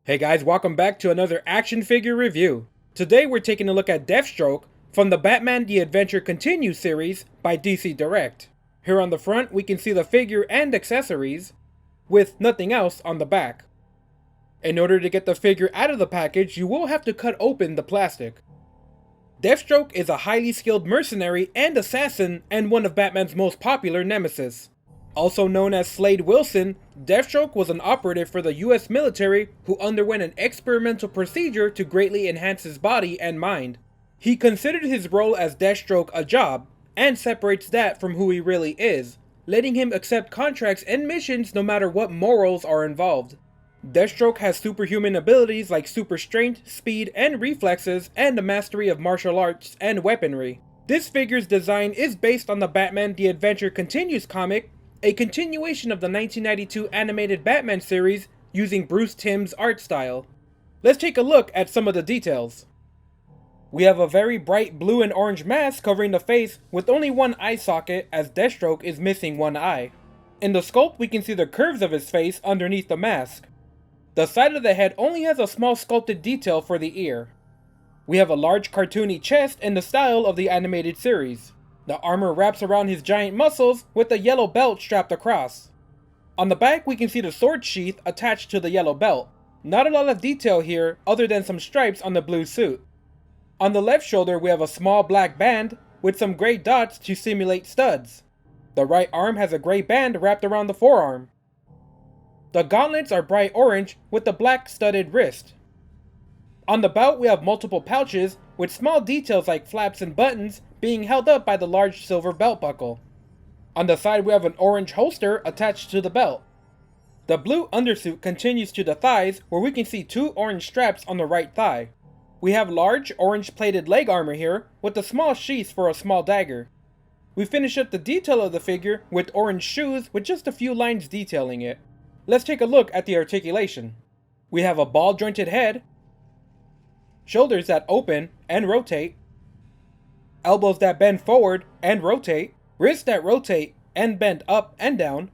Hey guys, welcome back to another action figure review. Today we're taking a look at Deathstroke from the Batman The Adventure Continues series by DC Direct. Here on the front we can see the figure and accessories, with nothing else on the back. In order to get the figure out of the package, you will have to cut open the plastic. Deathstroke is a highly skilled mercenary and assassin and one of Batman's most popular nemesis. Also known as Slade Wilson, Deathstroke was an operative for the US military who underwent an experimental procedure to greatly enhance his body and mind. He considered his role as Deathstroke a job, and separates that from who he really is, letting him accept contracts and missions no matter what morals are involved. Deathstroke has superhuman abilities like super strength, speed, and reflexes, and a mastery of martial arts and weaponry. This figure's design is based on the Batman The Adventure Continues comic, a continuation of the 1992 animated Batman series using Bruce Timm's art style. Let's take a look at some of the details. We have a very bright blue and orange mask covering the face with only one eye socket, as Deathstroke is missing one eye. In the sculpt we can see the curves of his face underneath the mask. The side of the head only has a small sculpted detail for the ear. We have a large cartoony chest in the style of the animated series. The armor wraps around his giant muscles with a yellow belt strapped across. On the back we can see the sword sheath attached to the yellow belt. Not a lot of detail here other than some stripes on the blue suit. On the left shoulder we have a small black band with some gray dots to simulate studs. The right arm has a gray band wrapped around the forearm. The gauntlets are bright orange with a black studded wrist. On the belt we have multiple pouches with small details like flaps and buttons being held up by the large silver belt buckle. On the side we have an orange holster attached to the belt. The blue undersuit continues to the thighs where we can see two orange straps on the right thigh. We have large orange plated leg armor here with a small sheath for a small dagger. We finish up the detail of the figure with orange shoes with just a few lines detailing it. Let's take a look at the articulation. We have a ball jointed head, shoulders that open and rotate, elbows that bend forward and rotate, wrists that rotate and bend up and down,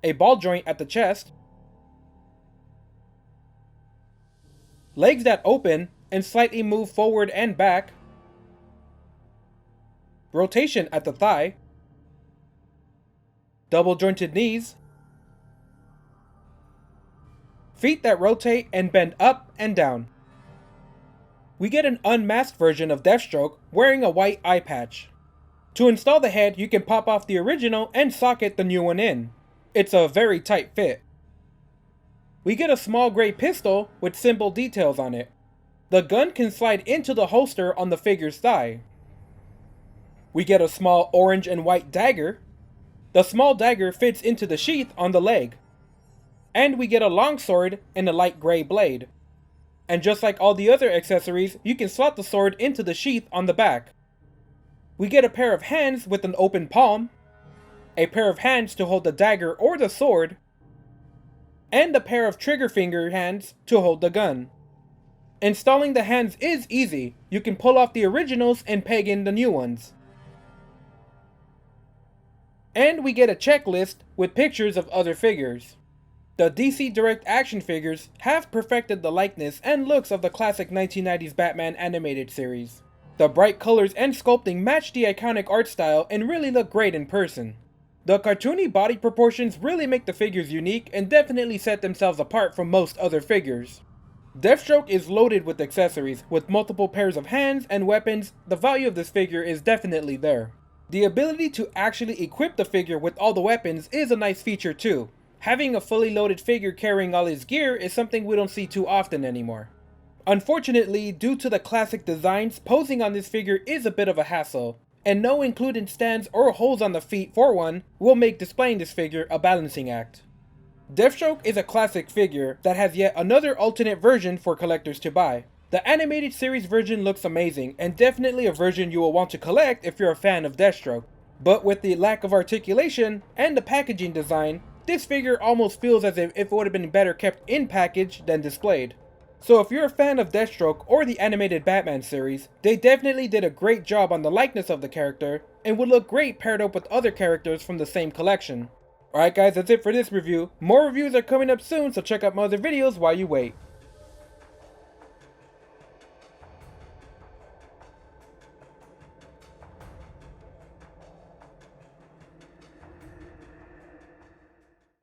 a ball joint at the chest, legs that open and slightly move forward and back, rotation at the thigh, double jointed knees, feet that rotate and bend up and down. We get an unmasked version of Deathstroke wearing a white eye patch. To install the head, you can pop off the original and socket the new one in. It's a very tight fit. We get a small gray pistol with simple details on it. The gun can slide into the holster on the figure's thigh. We get a small orange and white dagger. The small dagger fits into the sheath on the leg. And we get a longsword and a light gray blade. And just like all the other accessories, you can slot the sword into the sheath on the back. We get a pair of hands with an open palm, a pair of hands to hold the dagger or the sword, and a pair of trigger finger hands to hold the gun. Installing the hands is easy. You can pull off the originals and peg in the new ones. And we get a checklist with pictures of other figures. The DC Direct action figures have perfected the likeness and looks of the classic 1990s Batman animated series. The bright colors and sculpting match the iconic art style and really look great in person. The cartoony body proportions really make the figures unique and definitely set themselves apart from most other figures. Deathstroke is loaded with accessories, with multiple pairs of hands and weapons. The value of this figure is definitely there. The ability to actually equip the figure with all the weapons is a nice feature too. Having a fully loaded figure carrying all his gear is something we don't see too often anymore. Unfortunately, due to the classic designs, posing on this figure is a bit of a hassle, and no included stands or holes on the feet for one will make displaying this figure a balancing act. Deathstroke is a classic figure that has yet another alternate version for collectors to buy. The animated series version looks amazing and definitely a version you will want to collect if you're a fan of Deathstroke. But with the lack of articulation and the packaging design, this figure almost feels as if it would have been better kept in package than displayed. So if you're a fan of Deathstroke or the animated Batman series, they definitely did a great job on the likeness of the character and would look great paired up with other characters from the same collection. Alright guys, that's it for this review. More reviews are coming up soon, so check out my other videos while you wait.